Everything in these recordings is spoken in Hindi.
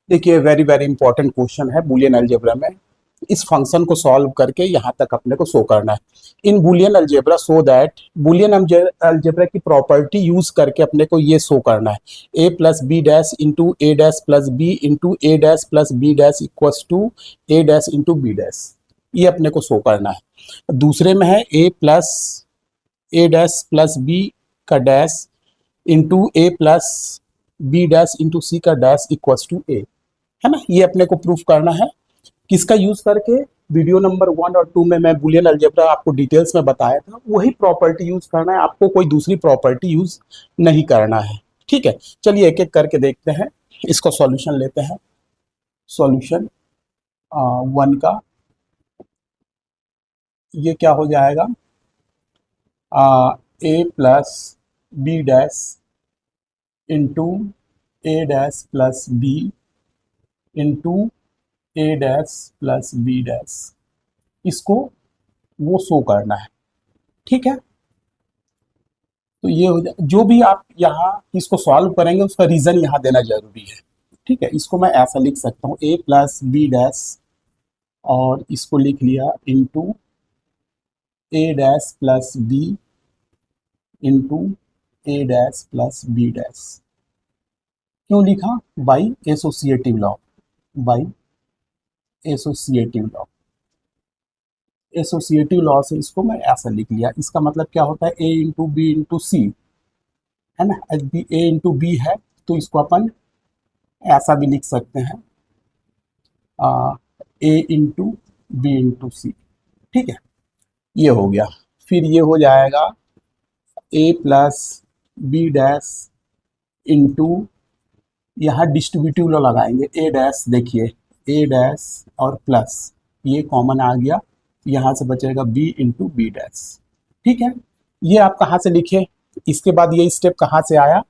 देखिए वेरी वेरी इंपॉर्टेंट क्वेश्चन है बूलियन अलजेब्रा में। इस फंक्शन को सॉल्व करके यहाँ तक अपने को शो करना है। In Boolean algebra so that Boolean algebra की प्रॉपर्टी यूज करके अपने को ये शो करना है A plus B dash into A dash plus B into A dash plus B dash equals to A dash into B dash. ये अपने को शो करना है। दूसरे में है A plus A dash plus B का डैश इंटू ए प्लस बी डैश इंटू सी का डैश इक्वस टू ए, है ना। ये अपने को प्रूफ करना है किसका यूज करके। वीडियो नंबर 1 और 2 में मैं बुलियन अलजेब्रा आपको डिटेल्स में बताया था, वही प्रॉपर्टी यूज करना है आपको, कोई दूसरी प्रॉपर्टी यूज नहीं करना है। ठीक है, चलिए एक एक करके देखते हैं। इसको सॉल्यूशन लेते हैं। सॉल्यूशन 1 का ये क्या हो जाएगा, ए plus B dash into A dash plus B into A dash plus B dash, इसको वो शो करना है। ठीक है, तो ये हो जाए। जो भी आप यहाँ इसको सॉल्व करेंगे उसका रीजन यहाँ देना जरूरी है। ठीक है, इसको मैं ऐसा लिख सकता हूँ ए प्लस बी डैश और इसको लिख लिया into A dash plus B into A dash plus B dash. क्यों लिखा, by associative law, by associative law. Associative law से इसको मैं ऐसा लिख लिया। इसका मतलब क्या होता है, ए इंटू बी इंटू सी, है ना। बी ए इंटू बी है तो इसको अपन ऐसा भी लिख सकते हैं, ए इंटू बी इंटू सी। ठीक है, ये हो गया। फिर ये हो जाएगा ए प्लस बी डैश इंटू, यहाँ डिस्ट्रीब्यूटिव लॉ लगाएंगे, ए डैश, देखिए ए डैश और प्लस ये कॉमन आ गया, यहाँ से बचेगा बी इंटू बी डैश। ठीक है, ये आप कहाँ से लिखे, इसके बाद ये स्टेप कहाँ से आया,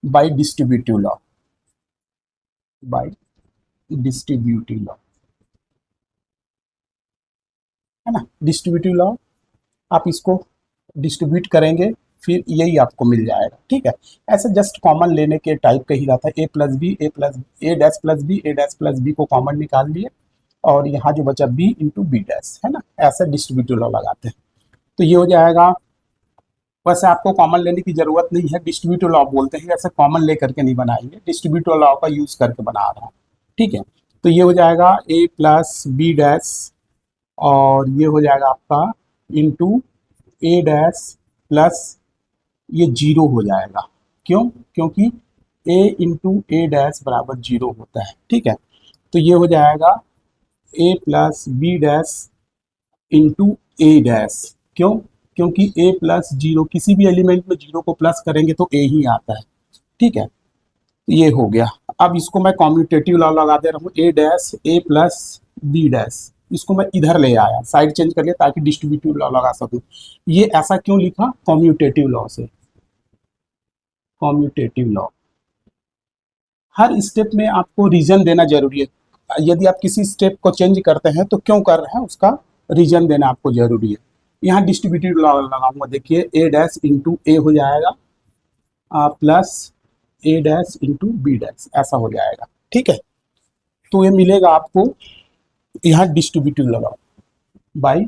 bye distributive law, bye distributive law, है ना। डिस्ट्रीब्यूटिव लॉ आप इसको डिस्ट्रीब्यूट करेंगे फिर यही आपको मिल जाएगा। ठीक है, ऐसे जस्ट कॉमन लेने के टाइप का ही रहता है। A plus B, A plus A dash plus B, A dash plus B को कॉमन निकाल लिए और यहाँ जो बचा बी इंटू बी डैश, है ना। ऐसे डिस्ट्रीब्यूटिव लॉ लगाते हैं तो ये हो जाएगा। वैसे आपको कॉमन लेने की जरूरत नहीं है, डिस्ट्रीब्यूटिव लॉ बोलते हैं, ऐसे कॉमन लेकर के नहीं बनाएंगे, डिस्ट्रीब्यूटिव लॉ का यूज करके बना रहा हूँ। ठीक है, तो ये हो जाएगा ए प्लस बी डैश और ये हो जाएगा आपका इंटू ए डैश प्लस, ये जीरो हो जाएगा। क्यों, क्योंकि ए इंटू ए डैश बराबर जीरो होता है। ठीक है, तो ये हो जाएगा ए plus B dash into A dash. क्यों, क्योंकि ए प्लस जीरो, किसी भी एलिमेंट में जीरो को प्लस करेंगे तो ए ही आता है। ठीक है, तो ये हो गया। अब इसको मैं कॉम्यूटेटिव लॉ लगा दे रहा हूँ, ए डैश ए प्लस बी डैश, इसको मैं इधर ले आया, साइड चेंज कर लिया ताकि डिस्ट्रीब्यूटिव लॉ लगा सकूं। ये ऐसा क्यों लिखा, कॉम्यूटेटिव लॉ से। कॉम्यूटेटिव लॉ, हर स्टेप में आपको रीजन देना जरूरी है। यदि आप किसी स्टेप को चेंज करते हैं तो क्यों कर रहे हैं उसका रीजन देना आपको जरूरी है। यहाँ डिस्ट्रीब्यूटिव लॉ लगाऊंगा, देखिए ए डैश इंटू ए हो जाएगा प्लस ए डैश इंटू बी डैश, ऐसा हो जाएगा। ठीक है, तो ये मिलेगा आपको, यहाँ डिस्ट्रीब्यूटिव लगाओ by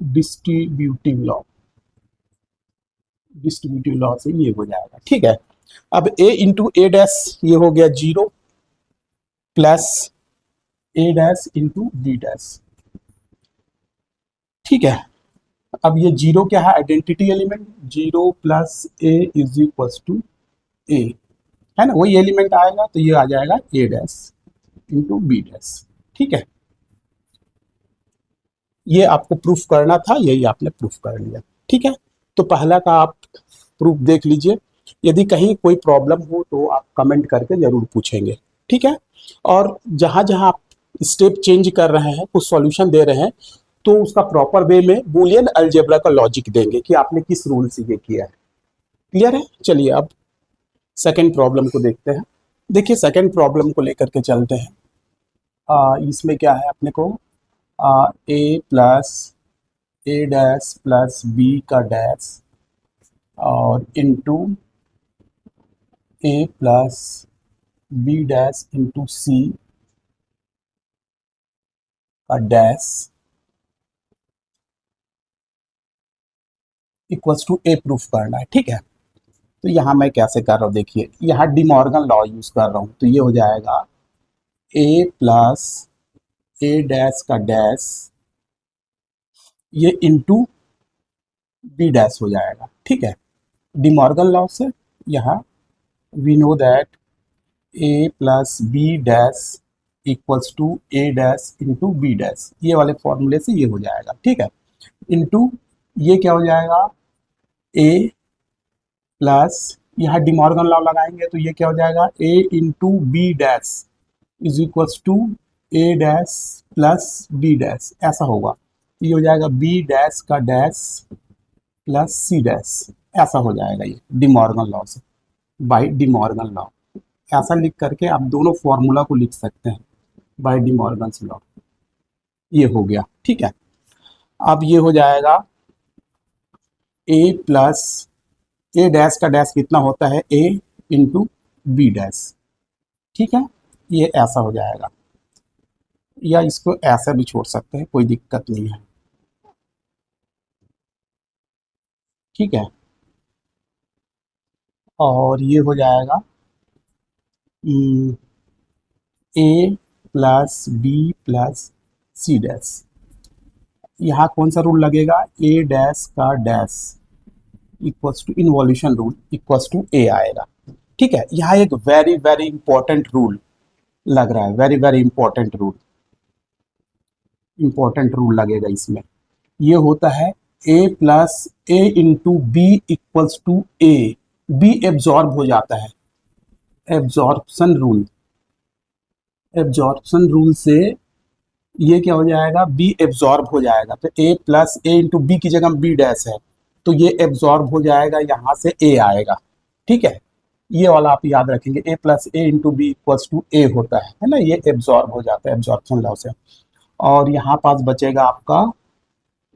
distributive law, distributive law से ये हो जाएगा। ठीक है, अब ए इंटू ए डैश ये हो गया जीरो प्लस ए डैश इंटू बी डैश। ठीक है, अब ये जीरो क्या है, identity element, zero plus A is equal to A, है ना, वही एलिमेंट आएगा तो ये आ जाएगा A dash into B dash. ठीक है, ये आपको प्रूफ करना था, यही आपने प्रूफ कर लिया। ठीक है, तो पहला का आप प्रूफ देख लीजिए। यदि कहीं कोई प्रॉब्लम हो तो आप कमेंट करके जरूर पूछेंगे। ठीक है, और जहां जहां आप स्टेप चेंज कर रहे हैं, कुछ सॉल्यूशन दे रहे हैं, तो उसका प्रॉपर वे में बूलियन अलजेब्रा का लॉजिक देंगे कि आपने किस रूल से ये किया है। क्लियर है, चलिए अब सेकेंड प्रॉब्लम को देखते हैं। देखिए सेकेंड प्रॉब्लम को लेकर के चलते हैं। इसमें क्या है, अपने को a plus A dash plus B का डैश और इंटू ए प्लस बी डैश इंटू सी का dash equals to a proof करना है, ठीक है। तो यहाँ मैं कैसे कर रहा हूँ, देखिए यहाँ डिमॉर्गन लॉ यूज कर रहा हूँ, तो ये हो जाएगा ए प्लस ए डैश का डैश ये इंटू बी डैश हो जाएगा, ठीक है। डिमॉर्गन लॉ से यहाँ we know that a plus B dash equals to A dash into B dash, ये वाले फॉर्मूले से ये हो जाएगा, ठीक है। इंटू ये क्या हो जाएगा ए प्लस यहाँ डिमॉर्गन लॉ लगाएंगे तो ये क्या हो जाएगा A into B dash is equals to A dash plus B dash, ऐसा होगा। ये हो जाएगा बी डैश का डैश प्लस सी डैश, ऐसा हो जाएगा ये डिमॉर्गन लॉ से, बाय डिमॉर्गन लॉ। ऐसा लिख करके आप दोनों फॉर्मूला को लिख सकते हैं बाय डिमॉर्गन लॉ, ये हो गया, ठीक है। अब ये हो जाएगा ए प्लस ए डैश का डैश कितना होता है ए इंटू बी डैश, ठीक है। ये ऐसा हो जाएगा, या इसको ऐसा भी छोड़ सकते हैं, कोई दिक्कत नहीं है, ठीक है। और ये हो जाएगा ए plus B plus C dash, यहाँ कौन सा रूल लगेगा ए डैश का dash equals to involution rule equals to A आएगा, ठीक है। यहाँ एक वेरी वेरी इंपॉर्टेंट रूल लग रहा है, वेरी वेरी इंपॉर्टेंट रूल लगेगा इसमें। ये होता है A plus A into B equals to A, B absorb हो जाता है, एब्जॉर्प्शन रूल से ये क्या हो जाएगा बी एब्जॉर्ब हो जाएगा, तो A plus A into B की जगह बी डैश है तो ये एब्जॉर्ब हो जाएगा, यहाँ से ए आएगा, ठीक है। ये वाला आप याद रखेंगे A plus A into B equals to A होता है ना, ये एब्जॉर्ब हो जाता है एब्जॉर्प्शन लॉ से। और यहाँ पास बचेगा आपका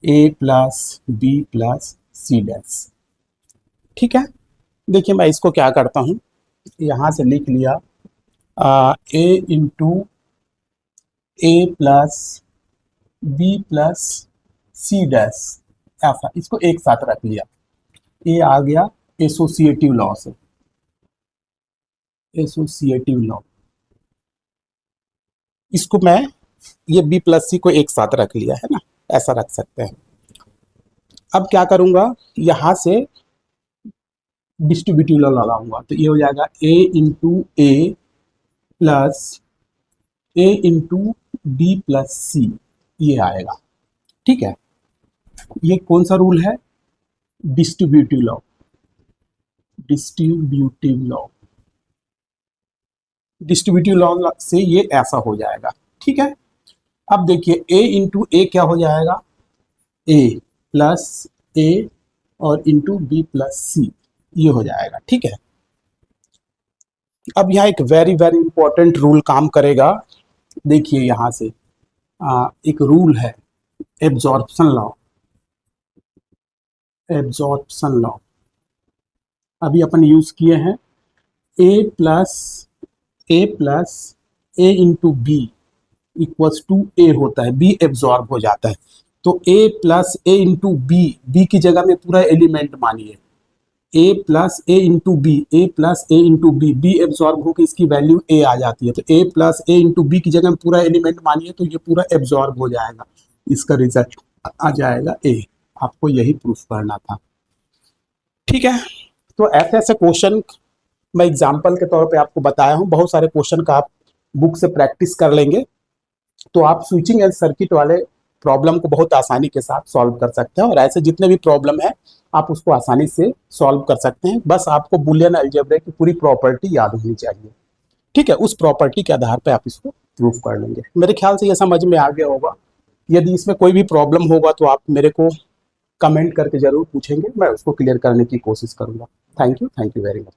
A plus B plus C dash, ठीक है। देखिए मैं इसको क्या करता हूँ, यहाँ से लिख लिया A into A plus B plus C dash, ऐसा इसको एक साथ रख लिया, ये आ गया एसोसिएटिव लॉ से, एसोसिएटिव लॉ। इसको मैं ये बी प्लस सी को एक साथ रख लिया है ना, ऐसा रख सकते हैं। अब क्या करूंगा, यहां से डिस्ट्रीब्यूटिव लॉ लगाऊंगा, तो ये हो जाएगा A into A plus A into B plus सी, ये आएगा, ठीक है। ये कौन सा रूल है, डिस्ट्रीब्यूटिव लॉ, डिस्ट्रीब्यूटिव लॉ से ये ऐसा हो जाएगा, ठीक है। अब देखिए ए इंटू ए क्या हो जाएगा ए प्लस ए और इंटू बी प्लस सी, ये हो जाएगा, ठीक है। अब यहाँ एक वेरी वेरी इंपॉर्टेंट रूल काम करेगा, देखिए यहाँ से एक रूल है एब्जॉर्प्शन लॉ, अभी अपन यूज किए हैं A plus A into B equals to A होता है, बी एब्जॉर्ब हो जाता है, तो A plus A into B की जगह में पूरा एलिमेंट मानिए A plus A into B, B absorb होकर इसकी वैल्यू ए आ जाती है, तो A plus A into B की जगह में पूरा एलिमेंट मानिए तो ये पूरा एब्जॉर्ब हो जाएगा, इसका रिजल्ट आ जाएगा ए। आपको यही प्रूफ करना था, ठीक है। तो ऐसे ऐसे क्वेश्चन मैं एग्जाम्पल के तौर पे आपको बताया हूँ, बहुत सारे क्वेश्चन का आप बुक से प्रैक्टिस कर लेंगे तो आप स्विचिंग एंड सर्किट वाले प्रॉब्लम को बहुत आसानी के साथ सॉल्व कर सकते हैं, और ऐसे जितने भी प्रॉब्लम है आप उसको आसानी से सॉल्व कर सकते हैं। बस आपको बुलियन अलजेब्रा की पूरी प्रॉपर्टी याद होनी चाहिए, ठीक है। उस प्रॉपर्टी के आधार पर आप इसको प्रूफ कर लेंगे। मेरे ख्याल से ये समझ में आ गया होगा। यदि इसमें कोई भी प्रॉब्लम होगा तो आप मेरे को कमेंट करके जरूर पूछेंगे, मैं उसको क्लियर करने की कोशिश करूंगा। Thank you very much.